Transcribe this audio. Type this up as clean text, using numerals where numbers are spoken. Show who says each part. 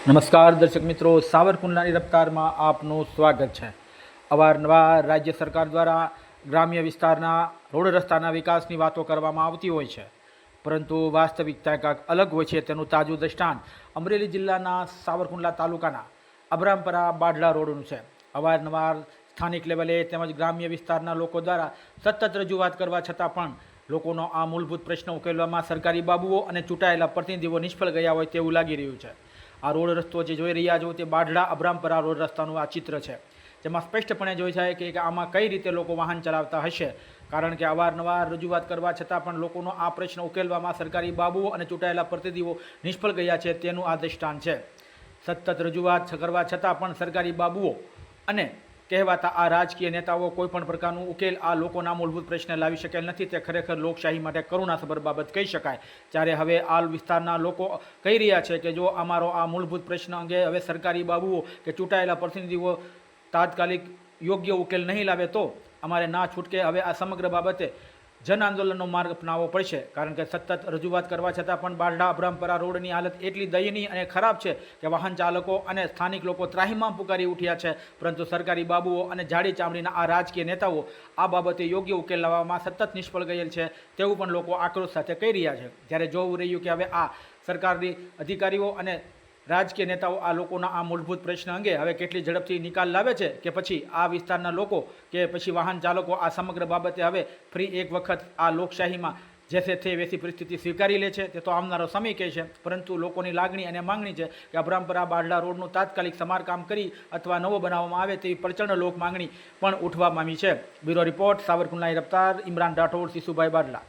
Speaker 1: નમસ્કાર દર્શક મિત્રો, સાવરકુંડલાની રફતારમાં આપનું સ્વાગત છે। અવારનવાર રાજ્ય સરકાર દ્વારા ગ્રામ્ય વિસ્તારના રોડ રસ્તાના વિકાસની વાતો કરવામાં આવતી હોય છે, પરંતુ વાસ્તવિકતા કાંઈક અલગ હોય છે। તેનું તાજું દ્રષ્ટાંત અમરેલી જિલ્લાના સાવરકુંડલા તાલુકાના અબ્રામપરા બાઢડા રોડનું છે। અવારનવાર સ્થાનિક લેવલે તેમજ ગ્રામ્ય વિસ્તારના લોકો દ્વારા સતત રજૂઆત કરવા છતાં પણ લોકોનો આ મૂળભૂત પ્રશ્ન ઉકેલવામાં સરકારી બાબુઓ અને ચૂંટાયેલા પ્રતિનિધિઓ નિષ્ફળ ગયા હોય તેવું લાગી રહ્યું છે। આ રોડ રસ્તો જે જોઈ રહ્યા છો તે બાઢડા અબ્રામપરા રોડ રસ્તાનું આ ચિત્ર છે, જેમાં સ્પષ્ટપણે જોઈ જાય કે આમાં કઈ રીતે લોકો વાહન ચલાવતા હશે, કારણ કે અવારનવાર રજૂઆત કરવા છતાં પણ લોકોનો આ પ્રશ્ન ઉકેલવામાં સરકારી બાબુઓ અને ચૂંટાયેલા પ્રતિનિધિઓ નિષ્ફળ ગયા છે તેનું આ દ્રષ્ટાંત છે। સતત રજૂઆત કરવા છતાં પણ સરકારી બાબુઓ અને કહેવાતા આ રાજકીય નેતાઓ કોઈપણ પ્રકારનું ઉકેલ આ લોકોના મૂળભૂત પ્રશ્ન લાવી શકેલ નથી। તે ખરેખર લોકશાહી માટે કરુણાસભર બાબત કહી શકાય। ત્યારે હવે આ વિસ્તારના લોકો કહી રહ્યા છે કે જો અમારો આ મૂળભૂત પ્રશ્ન અંગે હવે સરકારી બાબુઓ કે ચૂંટાયેલા પ્રતિનિધિઓ તાત્કાલિક યોગ્ય ઉકેલ નહીં લાવે તો અમારે ના છૂટકે હવે આ સમગ્ર બાબતે જન આંદોલનનો માર્ગ અપનાવવો પડશે, કારણ કે સતત રજૂઆત કરવા છતાં પણ બાઢડા અબ્રામપરા રોડની હાલત એટલી દયનીય અને ખરાબ છે કે વાહન ચાલકો અને સ્થાનિક લોકો ત્રાહિમામ પુકારી ઉઠ્યા છે, પરંતુ સરકારી બાબુઓ અને જાડી ચામડીના આ રાજકીય નેતાઓ આ બાબતે યોગ્ય ઉકેલ લાવવામાં સતત નિષ્ફળ ગયેલ છે તેવું પણ લોકો આક્રોશ સાથે કહી રહ્યા છે। જ્યારે જોવું રહ્યું કે હવે આ સરકારની અધિકારીઓ અને રાજકીય નેતાઓ આ લોકોના આ મૂળભૂત પ્રશ્ન અંગે હવે કેટલી ઝડપથી નિકાલ લાવે છે કે પછી આ વિસ્તારના લોકો કે પછી વાહન ચાલકો આ સમગ્ર બાબતે હવે ફરી એક વખત આ લોકશાહીમાં જેસે તે વેસી પરિસ્થિતિ સ્વીકારી લે છે તે તો આવનારો સમય કહે છે। પરંતુ લોકોની લાગણી અને માંગણી છે કે અબ્રામપરા બાઢડા રોડનું તાત્કાલિક સમારકામ કરી અથવા નવો બનાવવામાં આવે તેવી પ્રચંડ લોક માંગણી પણ ઉઠવા પામી છે। Bureau report, સાવરકુંડલાની રફતાર, Imran Rathod, સિસુભાઈ બારલા।